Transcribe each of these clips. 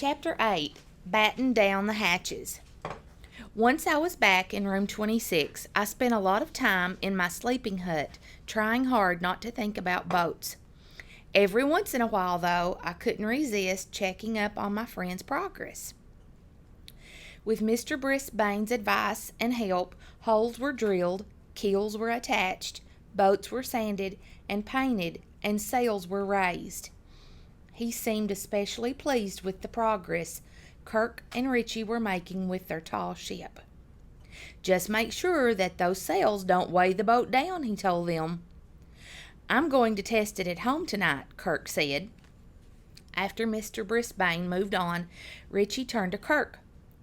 Chapter 8. Batten Down the Hatches. Once I was back in room 26, I spent a lot of time in my sleeping hut, trying hard not to think about boats. Every once in a while, though, I couldn't resist checking up on my friend's progress. With Mr. Brisbane's advice and help, holes were drilled, keels were attached, boats were sanded and painted, and sails were raised. He seemed especially pleased with the progress Kirk and Richie were making with their tall ship. "Just make sure that those sails don't weigh the boat down," he told them. "I'm going to test it at home tonight," Kirk said. After Mr. Brisbane moved on, Richie turned to Kirk.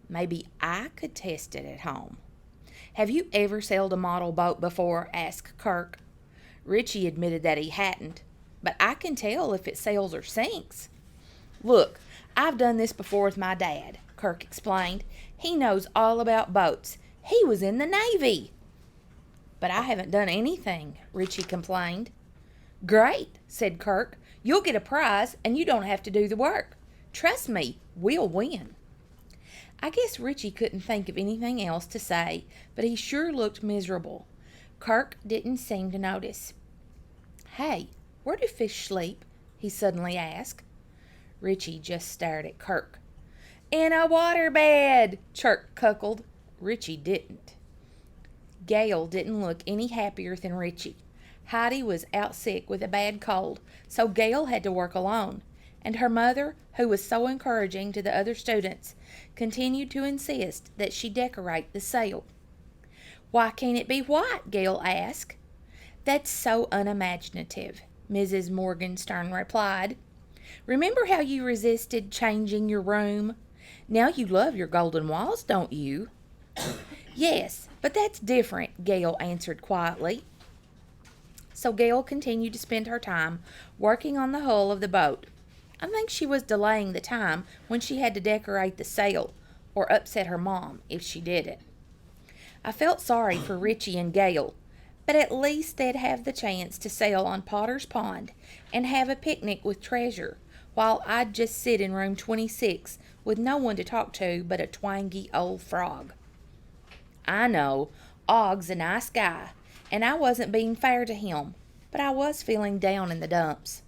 "Maybe I could test it at home." "Have you ever sailed a model boat before?" asked Kirk. Richie admitted that he hadn't. "But I can tell if it sails or sinks." "Look, I've done this before with my dad," Kirk explained. "He knows all about boats. He was in the Navy." "But I haven't done anything," Richie complained. "Great," said Kirk. "You'll get a prize and you don't have to do the work. Trust me, we'll win." I guess Richie couldn't think of anything else to say, but he sure looked miserable. Kirk didn't seem to notice. "Hey, where do fish sleep?" he suddenly asked. Richie just stared at Kirk. "In a waterbed," Kirk cuckolded. Richie didn't. Gail didn't look any happier than Richie. Heidi was out sick with a bad cold, so Gail had to work alone, and her mother, who was so encouraging to the other students, continued to insist that she decorate the sail. "Why can't it be white?" Gail asked. "That's so unimaginative," Mrs. Morgenstern replied. "Remember how you resisted changing your room? Now you love your golden walls, don't you?" "Yes, but that's different," Gail answered quietly. So Gail continued to spend her time working on the hull of the boat. I think she was delaying the time when she had to decorate the sail, or upset her mom if she did it. I felt sorry for Richie and Gail, but at least they'd have the chance to sail on Potter's Pond and have a picnic with Treasure, while I'd just sit in room 26 with no one to talk to but a twangy old frog. I know, Og's a nice guy, and I wasn't being fair to him, but I was feeling down in the dumps.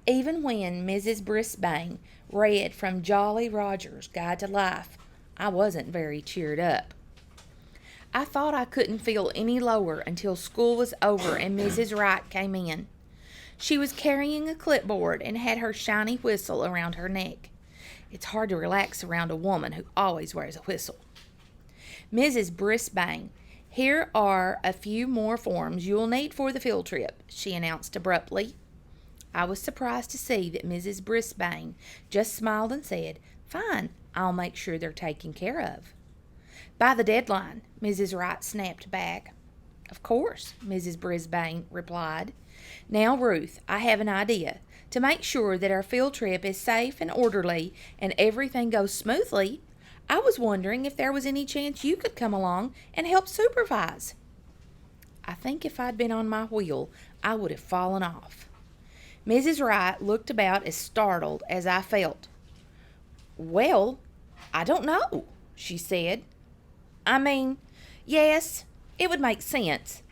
Even when Mrs. Brisbane read from Jolly Roger's Guide to Life, I wasn't very cheered up. I thought I couldn't feel any lower until school was over and Mrs. Wright came in. She was carrying a clipboard and had her shiny whistle around her neck. It's hard to relax around a woman who always wears a whistle. "Mrs. Brisbane, here are a few more forms you'll need for the field trip," she announced abruptly. I was surprised to see that Mrs. Brisbane just smiled and said, "Fine, I'll make sure they're taken care of." "By the deadline," Mrs. Wright snapped back. "Of course," Mrs. Brisbane replied. "Now, Ruth, I have an idea. To make sure that our field trip is safe and orderly and everything goes smoothly, I was wondering if there was any chance you could come along and help supervise." I think if I'd been on my wheel, I would have fallen off. Mrs. Wright looked about as startled as I felt. "Well, I don't know," she said. "I mean, yes, it would make sense.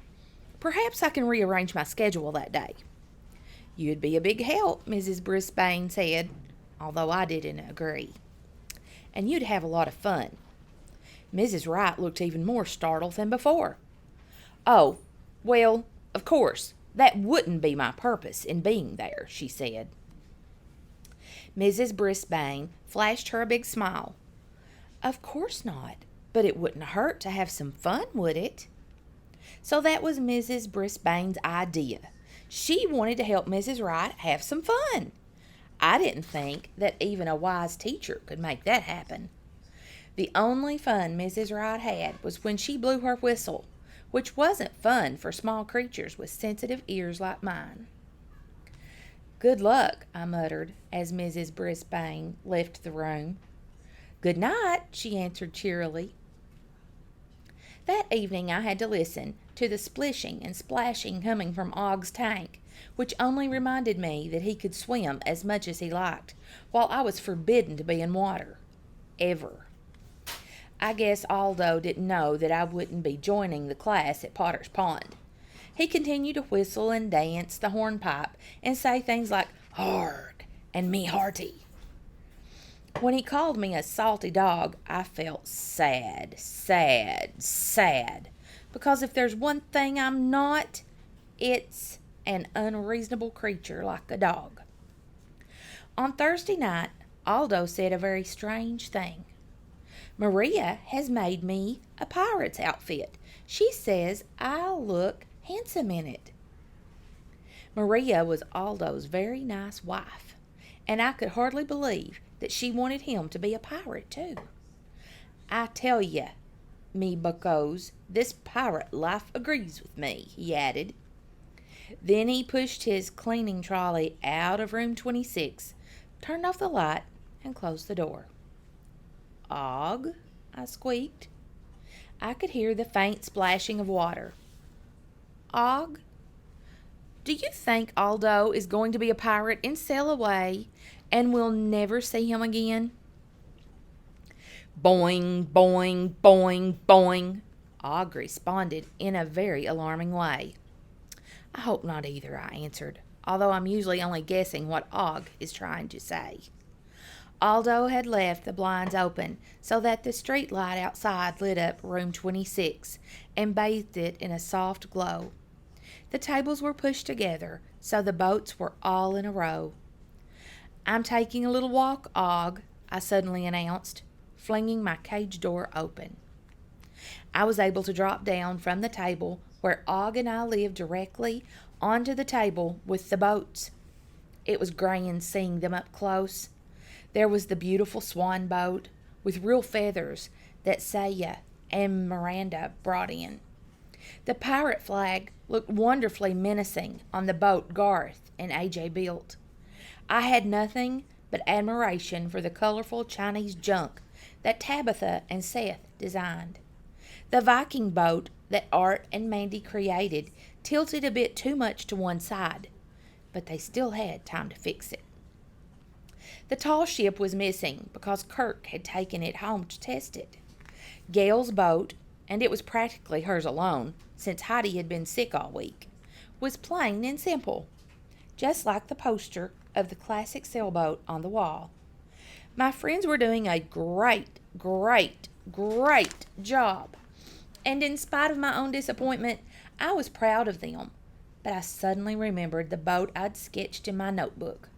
Perhaps I can rearrange my schedule that day." "You'd be a big help," Mrs. Brisbane said, although I didn't agree. "And you'd have a lot of fun." Mrs. Wright looked even more startled than before. "Oh, well, of course, that wouldn't be my purpose in being there," she said. Mrs. Brisbane flashed her a big smile. "Of course not, but it wouldn't hurt to have some fun, would it?" So that was Mrs. Brisbane's idea. She wanted to help Mrs. Wright have some fun. I didn't think that even a wise teacher could make that happen. The only fun Mrs. Wright had was when she blew her whistle, which wasn't fun for small creatures with sensitive ears like mine. "Good luck," I muttered as Mrs. Brisbane left the room. "Good night," she answered cheerily. That evening I had to listen to the splishing and splashing coming from Og's tank, which only reminded me that he could swim as much as he liked, while I was forbidden to be in water. Ever. I guess Aldo didn't know that I wouldn't be joining the class at Potter's Pond. He continued to whistle and dance the hornpipe and say things like "Harg" and "me hearty." When he called me a salty dog, I felt sad, because if there's one thing I'm not, it's an unreasonable creature like a dog. On Thursday night, Aldo said a very strange thing. Maria has made me a pirate's outfit. She says I'll look handsome in it. Maria was Aldo's very nice wife, and I could hardly believe that she wanted him to be a pirate too. I tell ye, me buccos, this pirate life agrees with me, he added. Then he pushed his cleaning trolley out of room 26, turned off the light, and closed the door. Og, I squeaked. I could hear the faint splashing of water. Og, do you think Aldo is going to be a pirate and sail away, and we'll never see him again? Boing, boing, boing, boing, Og responded in a very alarming way. I hope not either, I answered, although I'm usually only guessing what Og is trying to say. Aldo had left the blinds open so that the street light outside lit up room 26 and bathed it in a soft glow. The tables were pushed together so the boats were all in a row. I'm taking a little walk, Og, I suddenly announced, flinging my cage door open. I was able to drop down from the table where Og and I lived directly onto the table with the boats. It was grand seeing them up close. There was the beautiful swan boat with real feathers that Saya and Miranda brought in. The pirate flag looked wonderfully menacing on the boat Garth and AJ built. I had nothing but admiration for the colorful Chinese junk that Tabitha and Seth designed. The Viking boat that Art and Mandy created tilted a bit too much to one side, but they still had time to fix it. The tall ship was missing because Kirk had taken it home to test it. Gail's boat, and it was practically hers alone, since Heidi had been sick all week, was plain and simple, just like the poster of the classic sailboat on the wall. My friends were doing a great job, and in spite of my own disappointment, I was proud of them. But I suddenly remembered the boat I'd sketched in my notebook,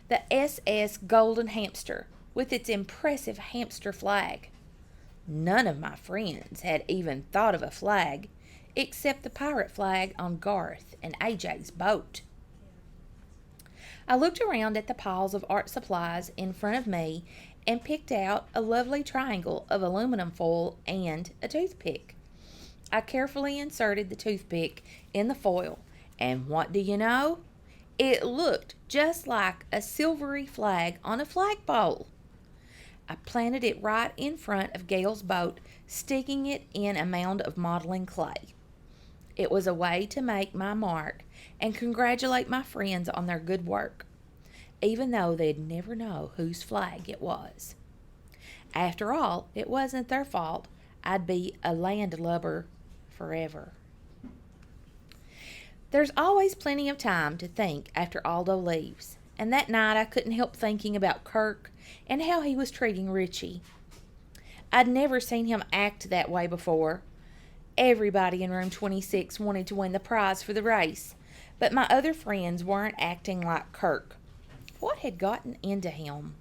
the SS Golden Hamster, with its impressive hamster flag. None of my friends had even thought of a flag, except the pirate flag on Garth and AJ's boat. I looked around at the piles of art supplies in front of me and picked out a lovely triangle of aluminum foil and a toothpick. I carefully inserted the toothpick in the foil, and what do you know? It looked just like a silvery flag on a flagpole. I planted it right in front of Gail's boat, sticking it in a mound of modeling clay. It was a way to make my mark and congratulate my friends on their good work, even though they'd never know whose flag it was. After all, it wasn't their fault. I'd be a landlubber forever. There's always plenty of time to think after Aldo leaves, and that night I couldn't help thinking about Kirk and how he was treating Richie. I'd never seen him act that way before. Everybody in room 26 wanted to win the prize for the race, but my other friends weren't acting like Kirk. What had gotten into him?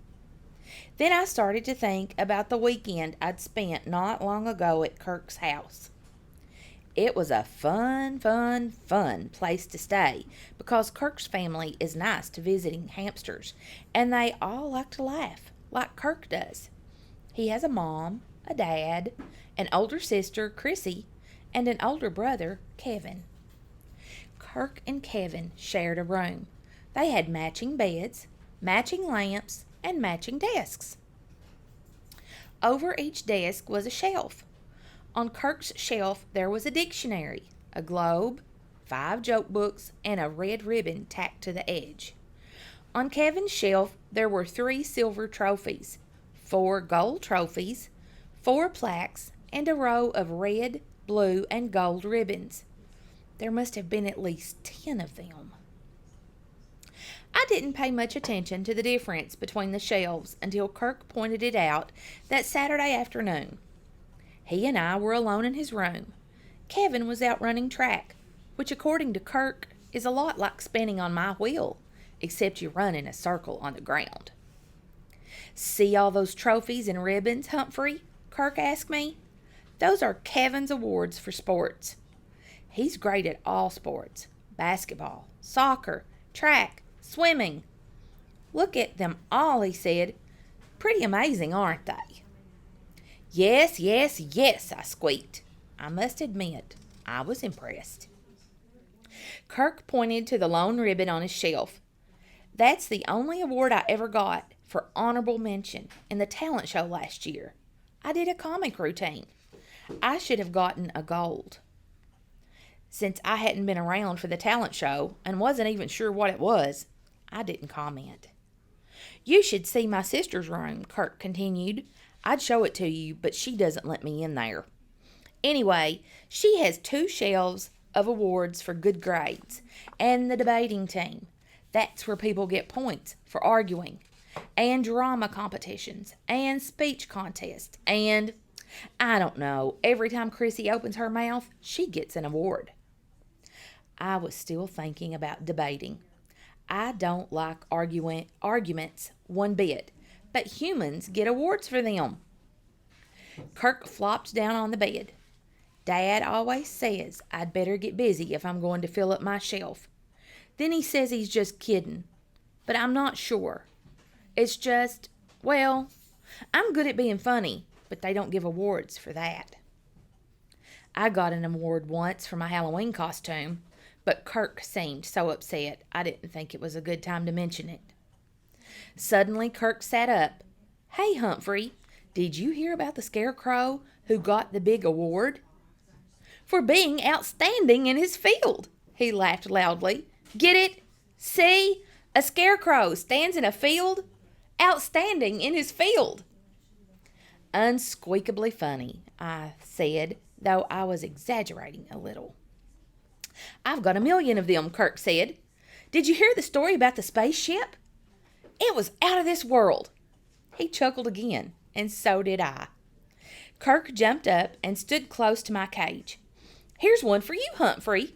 Then I started to think about the weekend I'd spent not long ago at Kirk's house. It was a fun place to stay because Kirk's family is nice to visiting hamsters, and they all like to laugh like Kirk does. He has a mom, a dad, an older sister, Chrissy, and an older brother, Kevin. Kirk and Kevin shared a room. They had matching beds, matching lamps, and matching desks. Over each desk was a shelf. On Kirk's shelf there was a dictionary, a globe, 5 joke books, and a red ribbon tacked to the edge. On Kevin's shelf, there were 3 silver trophies, 4 gold trophies, 4 plaques, and a row of red, blue, and gold ribbons. There must have been at least 10 of them. I didn't pay much attention to the difference between the shelves until Kirk pointed it out that Saturday afternoon. He and I were alone in his room. Kevin was out running track, which according to Kirk is a lot like spinning on my wheel, except you run in a circle on the ground. "See all those trophies and ribbons, Humphrey?" Kirk asked me. "Those are Kevin's awards for sports. He's great at all sports: basketball, soccer, track, swimming. Look at them all," he said. "Pretty amazing, aren't they?" Yes, yes, yes, I squeaked. I must admit, I was impressed. Kirk pointed to the lone ribbon on his shelf. "That's the only award I ever got for honorable mention in the talent show last year. I did a comic routine. I should have gotten a gold." Since I hadn't been around for the talent show and wasn't even sure what it was, I didn't comment. "You should see my sister's room," Kirk continued. "I'd show it to you, but she doesn't let me in there. Anyway, she has 2 shelves of awards for good grades, and the debating team. That's where people get points for arguing, and drama competitions, and speech contests, and I don't know, every time Chrissy opens her mouth, she gets an award." I was still thinking about debating. I don't like arguments one bit, but humans get awards for them. Kirk flopped down on the bed. "Dad always says I'd better get busy if I'm going to fill up my shelf. Then he says he's just kidding, but I'm not sure. It's just, well, I'm good at being funny, but they don't give awards for that." I got an award once for my Halloween costume, but Kirk seemed so upset I didn't think it was a good time to mention it. Suddenly Kirk sat up. "Hey, Humphrey, did you hear about the scarecrow who got the big award?" "For being outstanding in his field," he laughed loudly. "Get it? See? A scarecrow stands in a field? Outstanding in his field." "Unsqueakably funny," I said, though I was exaggerating a little. "I've got 1,000,000 of them," Kirk said. "Did you hear the story about the spaceship? It was out of this world." He chuckled again, and so did I. Kirk jumped up and stood close to my cage. "Here's one for you, Humphrey.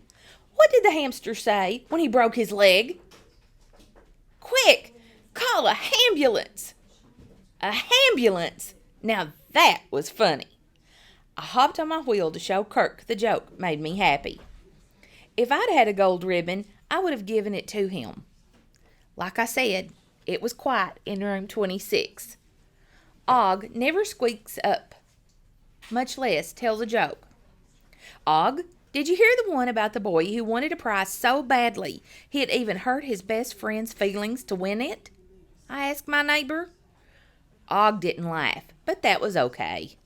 What did the hamster say when he broke his leg?" "Quick, call a ambulance." A ambulance! Now that was funny. I hopped on my wheel to show Kirk the joke made me happy. If I'd had a gold ribbon, I would have given it to him. Like I said, it was quiet in room 26. Og never squeaks up, much less tells a joke. "Og, did you hear the one about the boy who wanted a prize so badly he'd even hurt his best friend's feelings to win it?" I asked my neighbor. Og didn't laugh, but that was okay.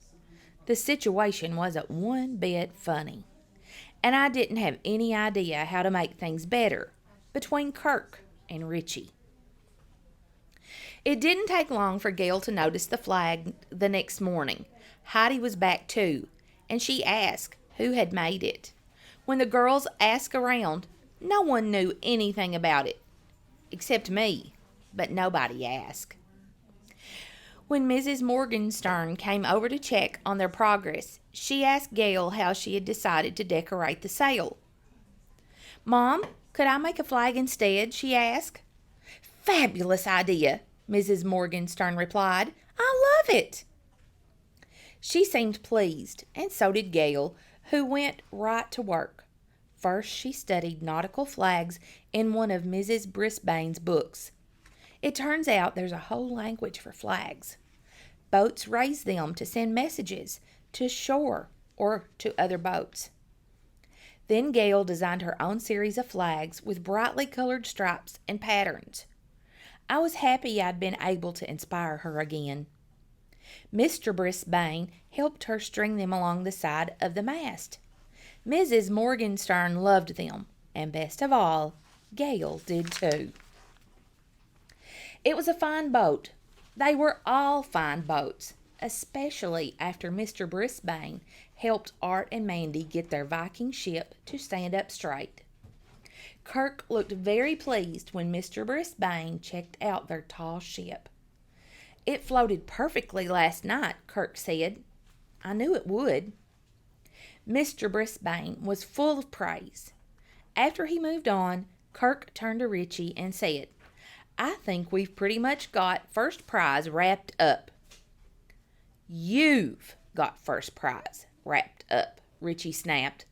The situation wasn't one bit funny, and I didn't have any idea how to make things better between Kirk and Richie. It didn't take long for Gail to notice the flag the next morning. Heidi was back too, and she asked who had made it. When the girls asked around, no one knew anything about it, except me, but nobody asked. When Mrs. Morgenstern came over to check on their progress, she asked Gail how she had decided to decorate the sail. "Mom, could I make a flag instead?" she asked. "Fabulous idea," Mrs. Morgenstern replied. "I love it." She seemed pleased, and so did Gail, who went right to work. First, she studied nautical flags in one of Mrs. Brisbane's books. It turns out there's a whole language for flags. Boats raise them to send messages to shore or to other boats. Then Gail designed her own series of flags with brightly colored stripes and patterns. I was happy I'd been able to inspire her again. Mr. Brisbane helped her string them along the side of the mast. Mrs. Morgenstern loved them, And best of all, Gale did too. It was a fine boat. They were all fine boats, especially after Mr. Brisbane helped Art and Mandy get their Viking ship to stand up straight. Kirk looked very pleased when Mr. Brisbane checked out their tall ship. "It floated perfectly last night," Kirk said. "I knew it would." Mr. Brisbane was full of praise. After he moved on, Kirk turned to Richie and said, "I think we've pretty much got first prize wrapped up." "You've got first prize wrapped up," Richie snapped.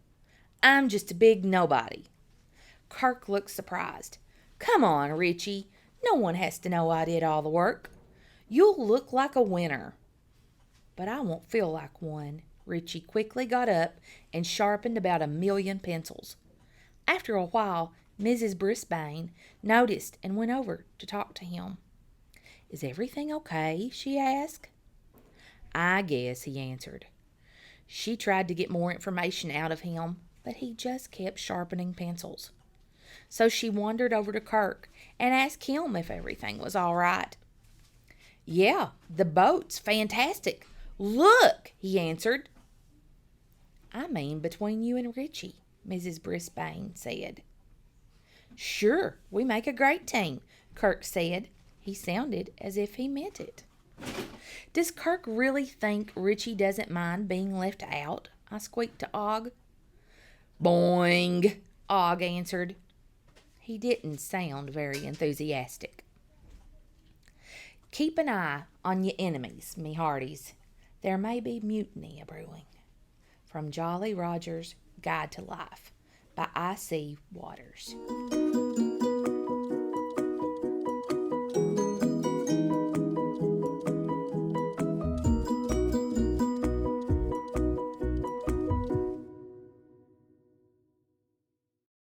"I'm just a big nobody." Kirk looked surprised. "Come on, Richie. No one has to know I did all the work. You'll look like a winner." "But I won't feel like one." Richie quickly got up and sharpened about 1,000,000 pencils. After a while, Mrs. Brisbane noticed and went over to talk to him. "Is everything okay?" she asked. "I guess," he answered. She tried to get more information out of him, but he just kept sharpening pencils. So she wandered over to Kirk and asked him if everything was all right. "Yeah, the boat's fantastic. Look," he answered. "I mean between you and Richie," Mrs. Brisbane said. "Sure, we make a great team," Kirk said. He sounded as if he meant it. "Does Kirk really think Richie doesn't mind being left out?" I squeaked to Og. "Boing," Og answered. He didn't sound very enthusiastic. "Keep an eye on your enemies, me hearties. There may be mutiny a-brewing." From Jolly Roger's Guide to Life by I.C. Waters.